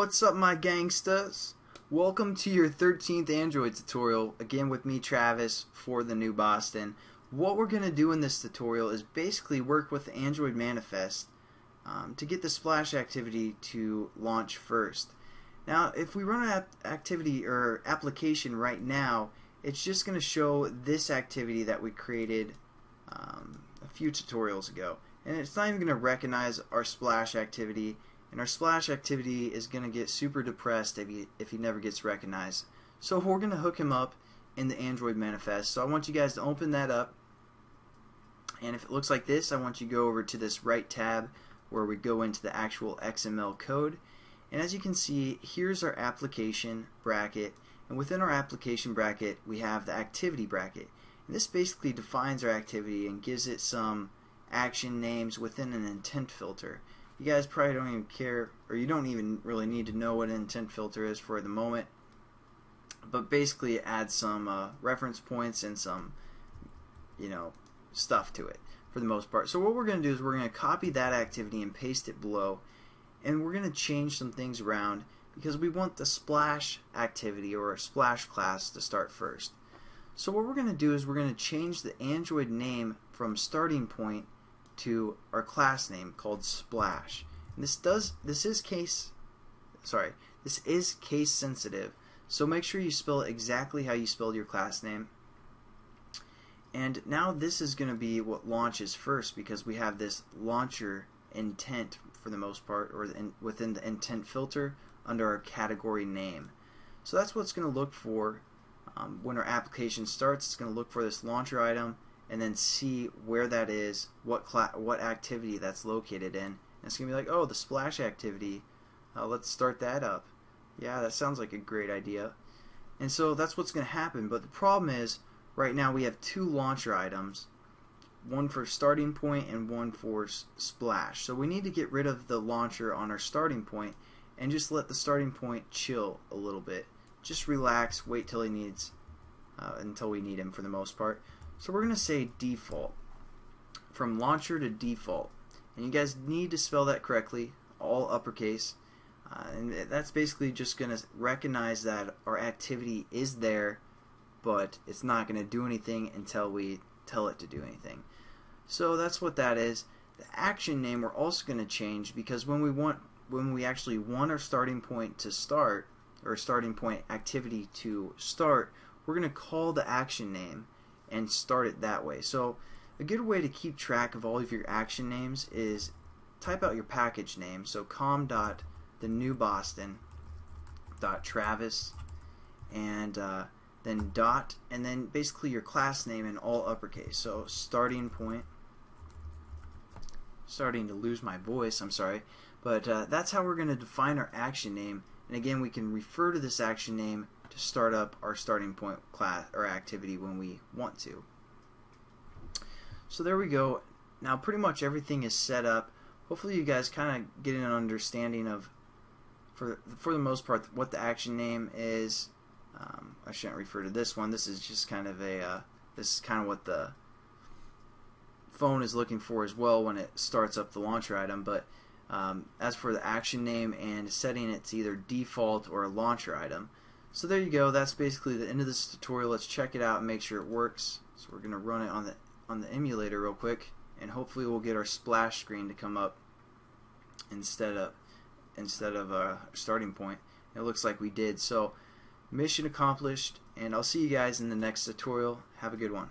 What's up, my gangsters? Welcome to your 13th Android tutorial, again with me, Travis, for the New Boston. What we're going to do in this tutorial is basically work with the Android manifest to get the splash activity to launch first. Now, if we run an activity or application right now, it's just going to show this activity that we created a few tutorials ago. And it's not even going to recognize our splash activity. And our splash activity is going to get super depressed if he never gets recognized. So we're going to hook him up in the Android manifest. So I want you guys to open that up. And if it looks like this, I want you to go over to this right tab where we go into the actual XML code. And as you can see, here's our application bracket. And within our application bracket, we have the activity bracket. And this basically defines our activity and gives it some action names within an intent filter. You guys probably don't even care, or you don't even really need to know what an intent filter is for the moment, but basically it adds some reference points and some stuff to it for the most part. So what we're going to do is we're going to copy that activity and paste it below, and we're going to change some things around because we want the splash activity or a splash class to start first. So what we're going to do is we're going to change the Android name from starting point to our class name called Splash. And this is case sensitive, so make sure you spell it exactly how you spelled your class name. And now this is going to be what launches first because we have this launcher intent for the most part, or within the intent filter under our category name. So that's what it's going to look for when our application starts. It's going to look for this launcher item and then see where that is, what activity that's located in. And it's going to be like, oh, the splash activity, let's start that up. Yeah, that sounds like a great idea. And so that's what's going to happen. But the problem is, right now we have two launcher items, one for starting point and one for splash. So we need to get rid of the launcher on our starting point and just let the starting point chill a little bit. Just relax, wait till he needs, until we need him for the most part. So we're going to say default, from launcher to default. And you guys need to spell that correctly, all uppercase. And that's basically just going to recognize that our activity is there, but it's not going to do anything until we tell it to do anything. So that's what that is. The action name we're also going to change because when we actually want our starting point to start, or starting point activity to start, we're going to call the action name and start it that way. So a good way to keep track of all of your action names is type out your package name. So com.thenewboston.travis and then dot, and then basically your class name in all uppercase. So starting point. Starting to lose my voice, I'm sorry, but that's how we're going to define our action name. And again, we can refer to this action name to start up our starting point class or activity when we want to. So there we go. Now pretty much everything is set up. Hopefully you guys kind of get an understanding of, for the most part, what the action name is. I shouldn't refer to this one. This is just kind of this is kind of what the phone is looking for as well when it starts up the launcher item. But as for the action name and setting it to either default or a launcher item. So there you go. That's basically the end of this tutorial. Let's check it out and make sure it works. So we're going to run it on the emulator real quick, and hopefully we'll get our splash screen to come up instead of our starting point. It looks like we did. So mission accomplished, and I'll see you guys in the next tutorial. Have a good one.